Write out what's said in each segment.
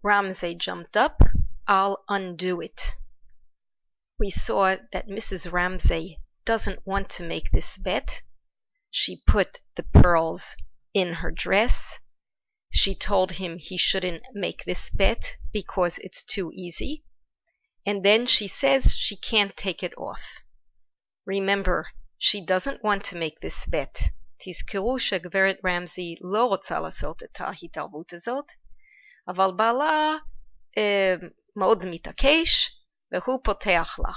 Ramsay jumped up. I'll undo it. We saw that Mrs. Ramsay doesn't want to make this bet. She put the pearls in her dress. She told him he shouldn't make this bet because it's too easy. And then she says she can't take it off. Remember, she doesn't want to make this bet. תזכרו שגברת רמזי לא רוצה לעשות את ההתערבות הזאת, אבל בעלה מאוד מתעקש והוא פותח לה.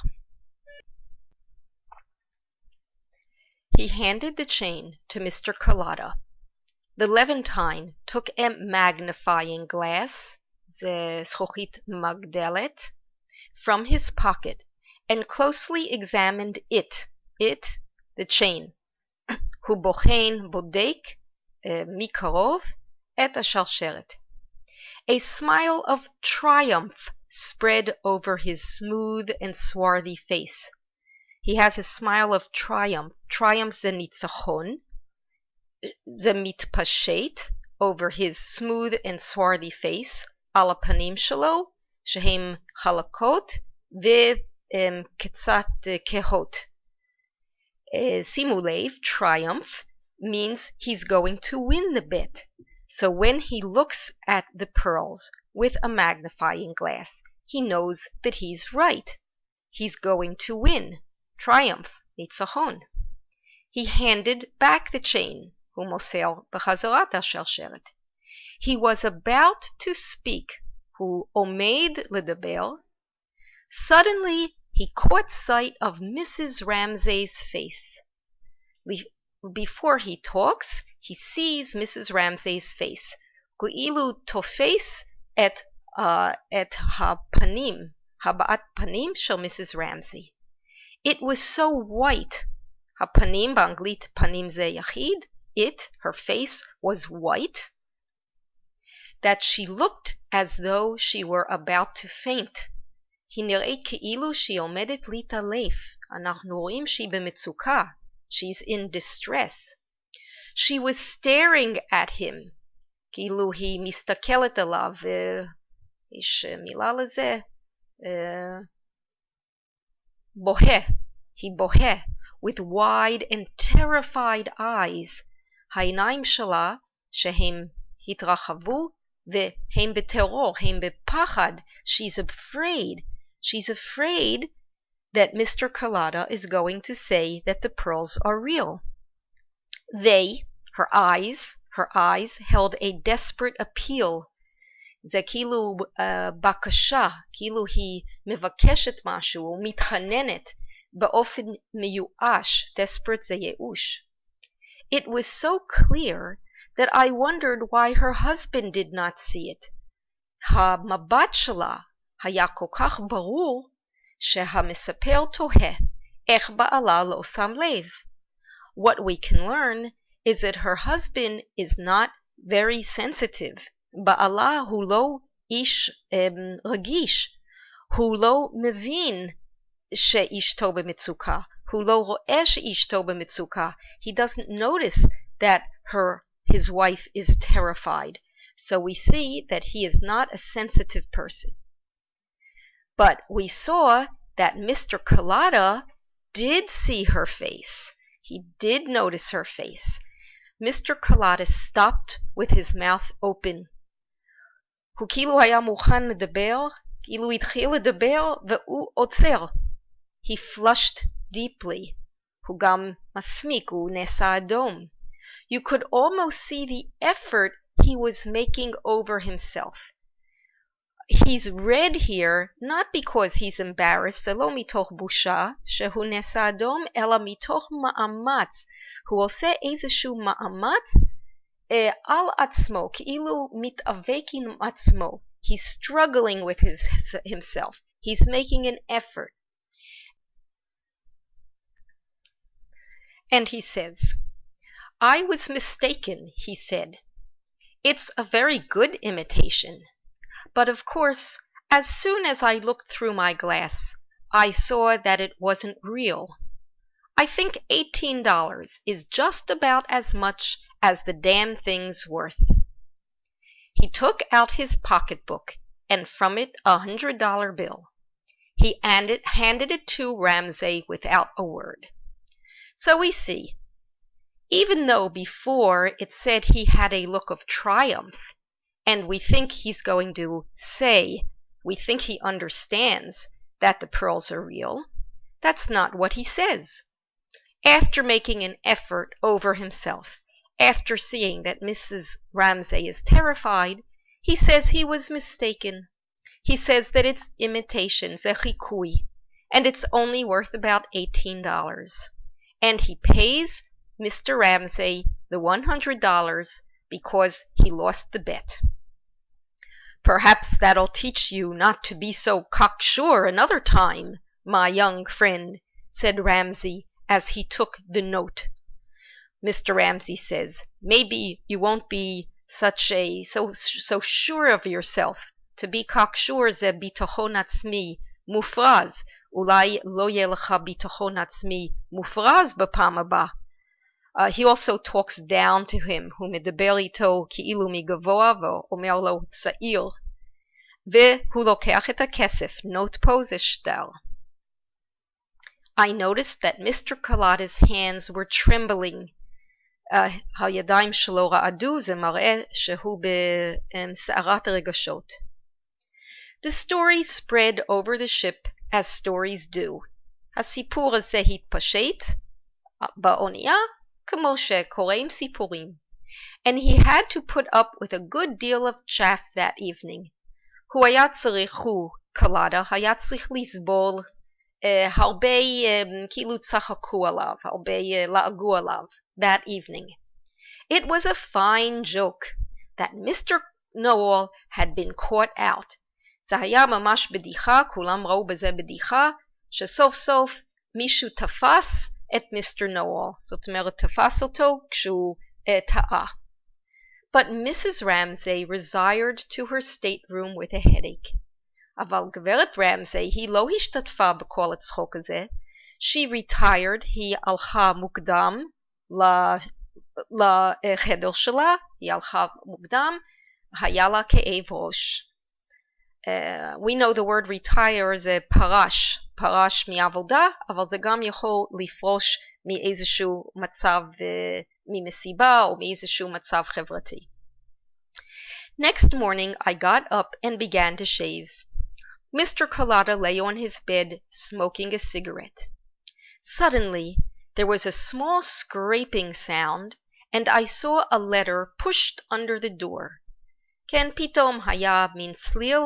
He handed the chain to Mr. Cullotta. The Levantine took a magnifying glass, זה זכוכית מגדלת, from his pocket and closely examined it, the chain. הוא בודק מקרוב את השרשרת. A smile of triumph spread over his smooth and swarthy face. He has a smile of triumph. Triumph זה ניצחון. זה מתפשט over his smooth and swarthy face על הפנים שלו, שהן חלקות וקצת כהות. שימו לב, triumph means he's going to win the bet. So when he looks at the pearls with a magnifying glass, he knows that he's right. He's going to win. Triumph, ניצחון. He handed back the chain. הוא מוסר בחזרת השרשרת. He was about to speak. הוא עומד לדבר. Suddenly, he caught sight of Mrs. Ramsay's face. Before he talks, he sees Mrs. Ramsay's face. כאילו תופס את הפנים, הבעת פנים של Mrs. Ramsay. It was so white. הפנים באנגלית פנים זה יחיד. It, her face, was white, that she looked as though she were about to faint. היא נראית כאילו שהיא עומדת להתעלף. אנחנו רואים שהיא במצוקה. She's in distress. She was staring at him. כאילו היא מסתכלת עליו. יש מילה לזה? בוהה. היא בוהה. With wide and terrified eyes. העיניים שלה שהם התרחבו והם בטרור, הם בפחד. She's afraid. She's afraid that Mr. Cullotta is going to say that the pearls are real. They, her eyes held a desperate appeal. זה כאילו בקשה, כאילו היא מבקשת משהו, מתחננת באופן מיואש. Desperate זה ייאוש. It was so clear that I wondered why her husband did not see it. המבט שלה היה כל כך ברור שהמספר תוהה איך בעלה לא שם לב. What we can learn is that her husband is not very sensitive. בעלה הוא לא איש רגיש. הוא לא מבין שאשתו במצוקה. הוא לא רואה שאשתו במצוקה. He doesn't notice that his wife is terrified. So we see that he is not a sensitive person. But we saw that Mr. Cullotta did see her face. He did notice her face. Mr. Cullotta stopped with his mouth open. הוא כאילו היה מוכן לדבר, כאילו התחיל לדבר והוא עוצר. He flushed deeply. הוא גם מסמיק, הוא נעשה אדום. You could almost see the effort he was making over himself. He's red here not because he's embarrassed, זה לא מתוך בושה שהוא נעשה אדום, אלא מתוך מאמץ. הוא עושה איזשהו מאמץ על עצמו, כאילו מתאבק עם עצמו. He's struggling with himself. He's making an effort. And he says, I was mistaken, he said. It's a very good imitation. But of course, as soon as I looked through my glass, I saw that it wasn't real. I think $18 is just about as much as the damn thing's worth. He took out his pocketbook and from it $100 bill. He handed it to Ramsay without a word. So we see, even though before it said he had a look of triumph, and we think he's going to say, we think he understands that the pearls are real, that's not what he says. After making an effort over himself, after seeing that Mrs. Ramsay is terrified, he says he was mistaken. He says that it's imitation, zechikui, and it's only worth about $18. And he pays Mr. Ramsay the $100 because he lost the bet. Perhaps that'll teach you not to be so cocksure another time, my young friend, said Ramsay as he took the note. Mr. Ramsay says, maybe you won't be so sure of yourself. To be cocksure זה ביטחון עצמי מופרז. אולי לא יהיה לך ביטחון עצמי מופרז בפעם הבאה. He also talks down to him, הוא מדבר איתו כאילו מגבוה ואומר לו צעיר. והוא לוקח את הכסף, note פה זה שטר. I noticed that Mr. Kalada's hands were trembling. הידיים שלו רעדו, זה מראה שהוא בסערת רגשות. The story spread over the ship as stories do. הסיפור הזה התפשט באונייה כמו שקורה עם סיפורים. And he had to put up with a good deal of chaff that evening. קלאדה היה צריך לסבול הרבה כאילו צחקו עליו, הרבה לעגו עליו that evening. It was a fine joke that Mr. Noel had been caught out. זה היה ממש בדיחה, כולם ראו בזה בדיחה, שסוף סוף מישהו תפס את מיסטר נואל. זאת אומרת, תפס אותו כשהוא טעה. But Mrs. Ramsay retired to her stateroom with a headache. אבל גברת רמזי היא לא השתתפה בכל הצחוק הזה. She retired, היא הלכה מוקדם לחדר שלה, היא הלכה מוקדם, היה לה כאב ראש. We know the word retire זה פרש מעבודה, אבל זה גם יכול לפרוש מאיזשהו מצב, ממסיבה או מאיזשהו מצב חברתי. Next morning I got up and began to shave. Mr. Kalada lay on his bed smoking a cigarette. Suddenly there was a small scraping sound and I saw a letter pushed under the door. כן, פתאום היה מין צליל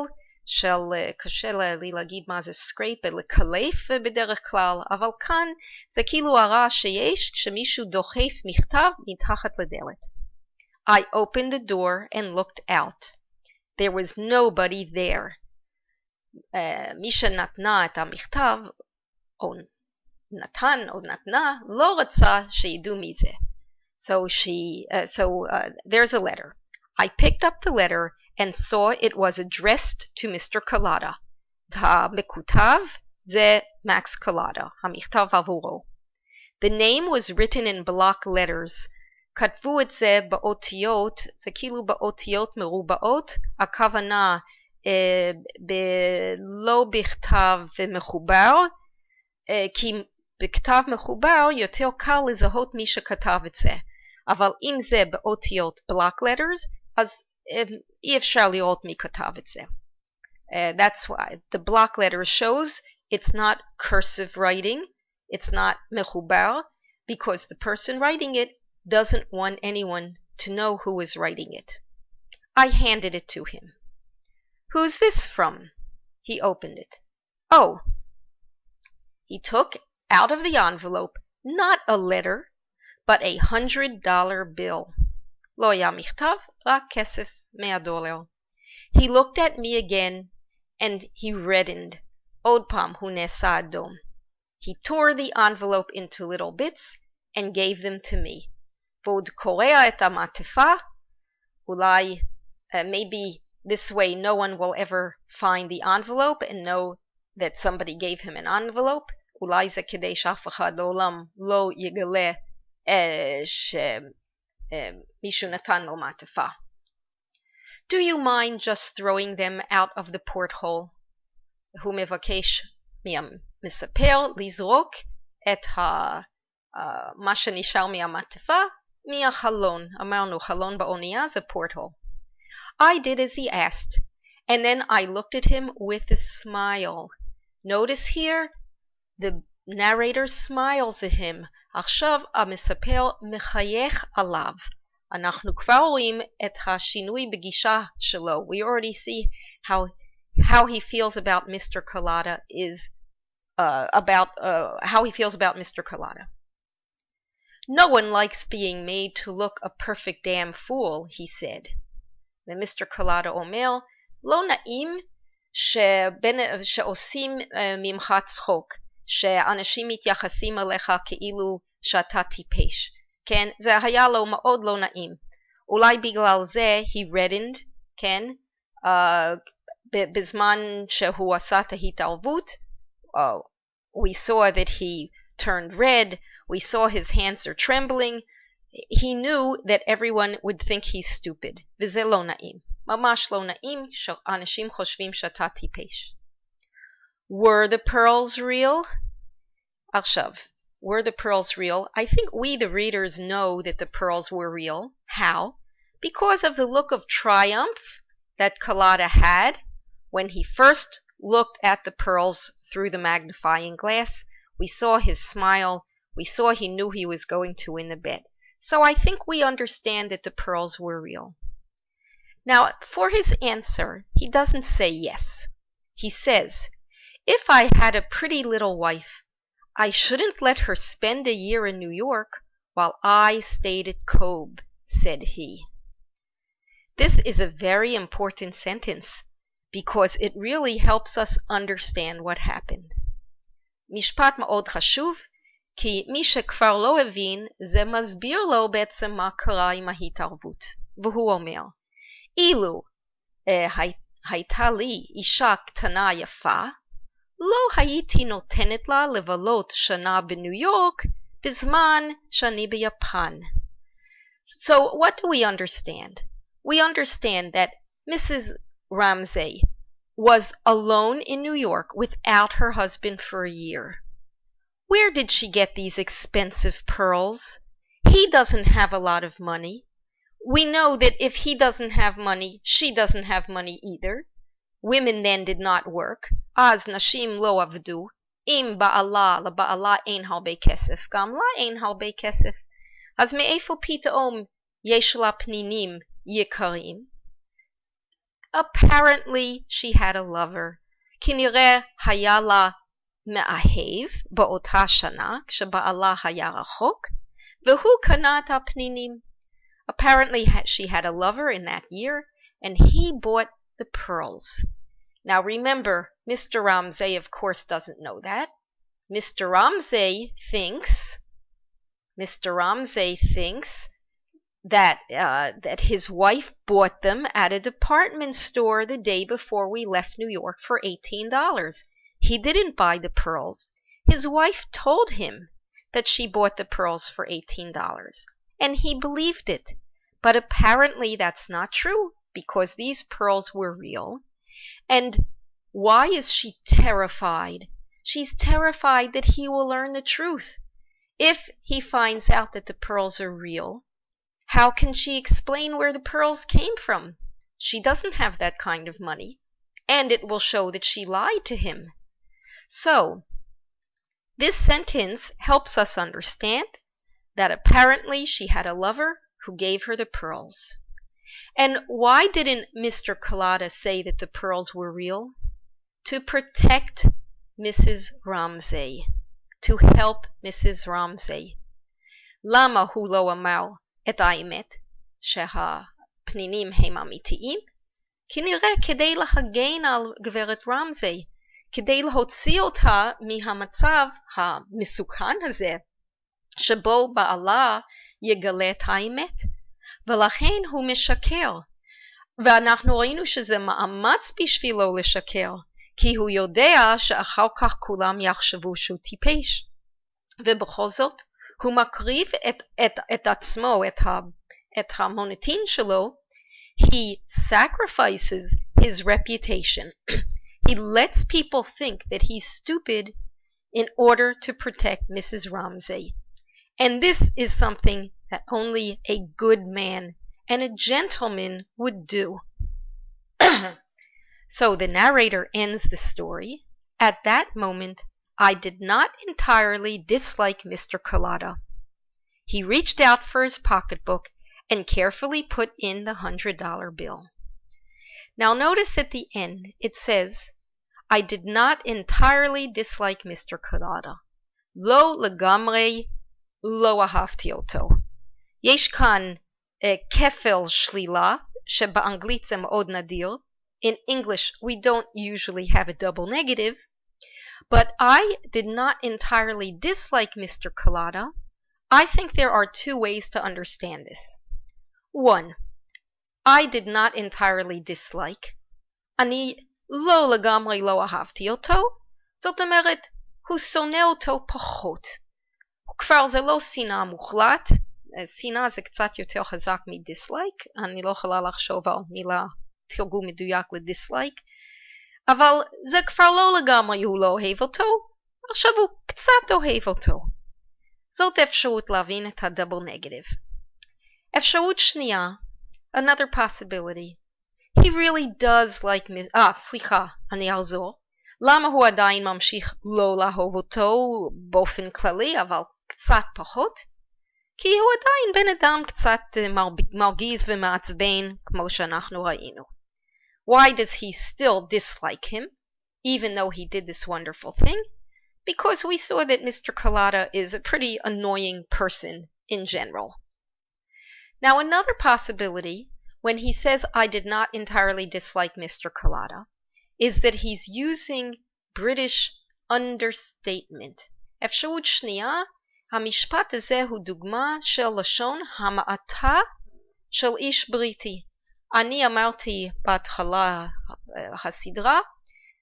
של, קשה לי להגיד מה זה סקרייפ, לקלף בדרך כלל, אבל כאן זה כאילו הרעש שיש כשמישהו דוחף מכתב מתחת לדלת. I opened the door and looked out. There was nobody there. מי שנתנה את המכתב, או נתן או נתנה, לא רצה שידעו מי זה. So there's a letter. I picked up the letter and saw it was addressed to Mr. Kalada. המכותב זה Max Kalada, המכתב עבורו. The name was written in block letters. כתבו את זה באותיות, זה כאילו באותיות מרובעות, הכוונה לא בכתב מחובר, כי בכתב מחובר יותר קל לזהות מי שכתב את זה. אבל אם זה באותיות block letters, אז אי אפשר לראות מי כתב את זה. That's why the block letter shows it's not cursive writing, it's not מחובר, because the person writing it doesn't want anyone to know who is writing it. I handed it to him. Who's this from? He opened it. Oh. He took out of the envelope not a letter, but $100 bill. לא היה מכתב, רק כסף $100. He looked at me again, and he reddened. עוד פעם הוא נעשה אדום. He tore the envelope into little bits and gave them to me. ועוד קורע את המעטפה, אולי, maybe this way no one will ever find the envelope and know that somebody gave him an envelope. אולי זה כדי שאף אחד לעולם לא יגלה שמישהו נתן לו מעטפה. Do you mind just throwing them out of the porthole? הוא מבקש מהמספר לזרוק את מה שנשאר מהמעטפה מהחלון. אמרנו, חלון באונייה זה porthole. I did as he asked, and then I looked at him with a smile. Notice here, the narrator smiles at him. עכשיו המספר מחייך עליו. אנחנו כבר רואים את השינוי בגישה שלו. We already see how he feels about Mr. Collada is how he feels about Mr. Collada. No one likes being made to look a perfect damn fool, he said. ומסטר קולדה אומר, לא נעים שעושים ממך צחוק, שאנשים מתייחסים אליך כאילו שאתה טיפש. כן, זה היה לו מאוד לא נעים. אולי בגלל זה he reddened, כן, בזמן שהוא עשה את ההתערבות, we saw that he turned red, we saw his hands are trembling, he knew that everyone would think he's stupid, וזה לא נעים. ממש לא נעים שאנשים חושבים שאתה טיפש. Were the pearls real? עכשיו, were the pearls real? I think we, the readers, know that the pearls were real. How? Because of the look of triumph that Collada had when he first looked at the pearls through the magnifying glass. We saw his smile. We saw he knew he was going to win the bet. So I think we understand that the pearls were real. Now, for his answer, he doesn't say yes. He says, if I had a pretty little wife, I shouldn't let her spend a year in New York while I stayed at Cobe, said he. This is a very important sentence because it really helps us understand what happened. משפט מאוד חשוב, כי מי שכבר לא הבין, זה מסביר לו בעצם מה קרה עם ההתערבות. והוא אומר, אילו הייתה לי אישה קטנה יפה, לא הייתי נותנת לה לבלות שנה בניו יורק בזמן שאני ביפן. So what do we understand? We understand that Mrs. Ramsay was alone in New York without her husband for a year. Where did she get these expensive pearls? He doesn't have a lot of money. We know that if he doesn't have money, she doesn't have money either. Women then did not work. אז נשים לא עבדו. אם בעלה, לבעלה אין הרבה כסף, גם לה אין הרבה כסף. אז מאיפה פתאום יש לה פנינים יקרים? Apparently she had a lover. כנראה היה לה מאהב באותה שנה, כשבעלה היה רחוק, והוא קנה את הפנינים. Apparently she had a lover in that year, and he bought the pearls. Now remember, Mr. Ramsay of course doesn't know that. Mr. Ramsay thinks that his wife bought them at a department store the day before we left New York for $18. He didn't buy the pearls. His wife told him that she bought the pearls for $18, and he believed it. But apparently that's not true, because these pearls were real. And why is she terrified? She's terrified that he will learn the truth. If he finds out that the pearls are real, how can she explain where the pearls came from? She doesn't have that kind of money, and it will show that she lied to him. So, this sentence helps us understand that apparently she had a lover who gave her the pearls. And why didn't Mr. Collada say that the pearls were real? To protect Mrs. Ramsay, to help Mrs. Ramsay. למה הוא לא אמר את האמת שהפנינים הם אמיתיים? כנראה כדי להגן על גברת רמזי, כדי להוציא אותה מהמצב המסוכן הזה, שבו בעלה יגלה את האמת, ולכן הוא משקר. ואנחנו ראינו שזה מאמץ בשבילו לשקר, כי הוא יודע שאחר כך כולם יחשבו שהוא טיפש. ובכל זאת, הוא מקריב את עצמו, את המוניטין שלו. He sacrifices his reputation. He lets people think that he's stupid in order to protect Mrs. Ramsay. And this is something that only a good man and a gentleman would do. So the narrator ends the story. At that moment, I did not entirely dislike Mr. Cullotta. He reached out for his pocketbook and carefully put in the $100 bill. Now notice at the end it says, I did not entirely dislike Mr. Cullotta. לא לגמרי לא אהבתי אותו. יש כאן כפל שלילה, שבאנגלית זה מאוד נדיר. In English, we don't usually have a double negative. But I did not entirely dislike Mr. Cullotta. I think there are two ways to understand this. One, I did not entirely dislike. אני לא לגמרי לא אהבתי אותו. זאת אומרת, הוא שונא אותו פחות. כבר זה לא שנאה מוחלט. שנאה זה קצת יותר חזק מדיסלייק. אני לא יכולה לחשוב על מילה תרגום מדויק לדיסלייק. אבל זה כבר לא לגמרי הוא לא אוהב אותו. עכשיו הוא קצת אוהב אותו. זאת אפשרות להבין את הדאבל נגטיב. אפשרות שנייה, another possibility. He really does like me. סליחה, אני אחזור. למה הוא עדיין ממשיך לא לאהוב אותו באופן כללי, אבל קצת פחות? כי הוא עדיין בן אדם קצת מרגיז ומעצבן, כמו שאנחנו ראינו. Why does he still dislike him, even though he did this wonderful thing? Because we saw that Mr. Cullotta is a pretty annoying person in general. Now another possibility, when he says I did not entirely dislike Mr. Cullotta, is that he's using British understatement. אפשרות שנייה, המשפט הזה הוא דוגמה של לשון המעטה של איש בריטי. אני אמרתי בהתחלה הסדרה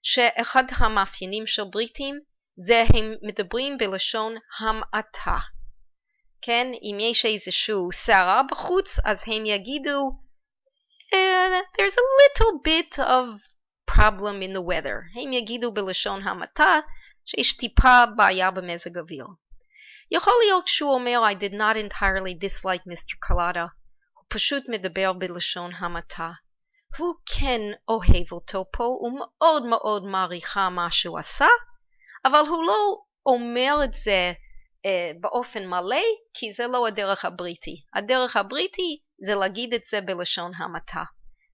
שאחד המאפיינים של בריטים זה הם מדברים בלשון המעטה. כן, אם יש איזשהו סערה בחוץ, אז הם יגידו there's a little bit of problem in the weather. הם יגידו בלשון המעטה שיש טיפה בעיה במזג אוויר. יכול להיות שהוא אומר I did not entirely dislike Mr. Cullotta. הוא פשוט מדבר בלשון המעטה. הוא כן אוהב אותו פה, הוא מאוד מאוד מעריכה מה שהוא עשה, אבל הוא לא אומר את זה באופן מלא, כי זה לא הדרך הבריטי. הדרך הבריטי זה להגיד את זה בלשון המעטה.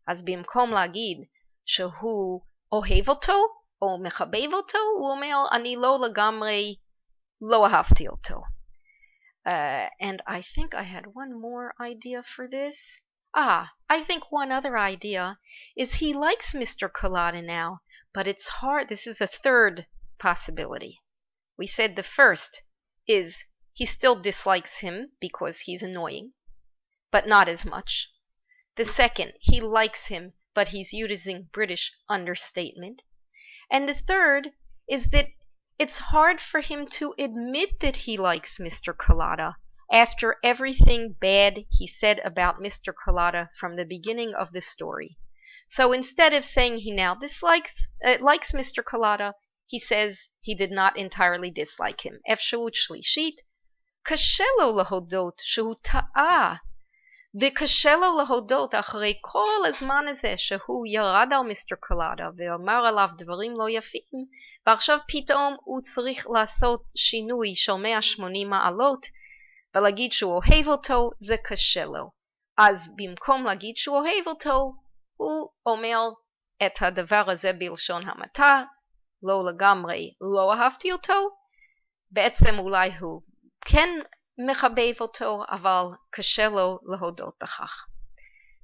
אז במקום להגיד שהוא אוהב אותו, או מחבב אותו, הוא אומר אני לא לגמרי לא אהבתי אותו. And I think I had one more idea for this. I think one other idea is he likes Mr. Cullotta now, but it's hard. This is a third possibility. We said the first is he still dislikes him because he's annoying, but not as much. The second, he likes him, but he's using British understatement. And the third is that it's hard for him to admit that he likes Mr. Cullotta after everything bad he said about Mr. Cullotta from the beginning of the story. So instead of saying he now likes Mr. Cullotta, he says he did not entirely dislike him. אפשרות שלישית, קשה לו להודות שהוא טעה, וקשה לו להודות אחרי כל הזמן הזה שהוא ירד על מיסטר קולאטה ואמר עליו דברים לא יפים, ועכשיו פתאום הוא צריך לעשות שינוי של 180 מעלות ולהגיד שהוא אוהב אותו, זה קשה לו. אז במקום להגיד שהוא אוהב אותו, הוא אומר את הדבר הזה בלשון המעטה, לא לגמרי לא אהבתי אותו, בעצם אולי הוא כן מחבב אותו, אבל קשה לו להודות בכך.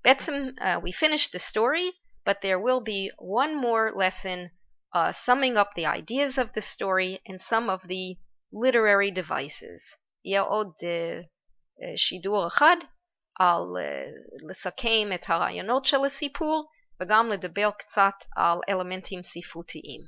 בעצם, we finished the story, but there will be one more lesson summing up the ideas of the story and some of the literary devices. יהיה עוד שידור אחד על לסכם את הרעיונות של הסיפור, וגם לדבר קצת על אלמנטים ספרותיים.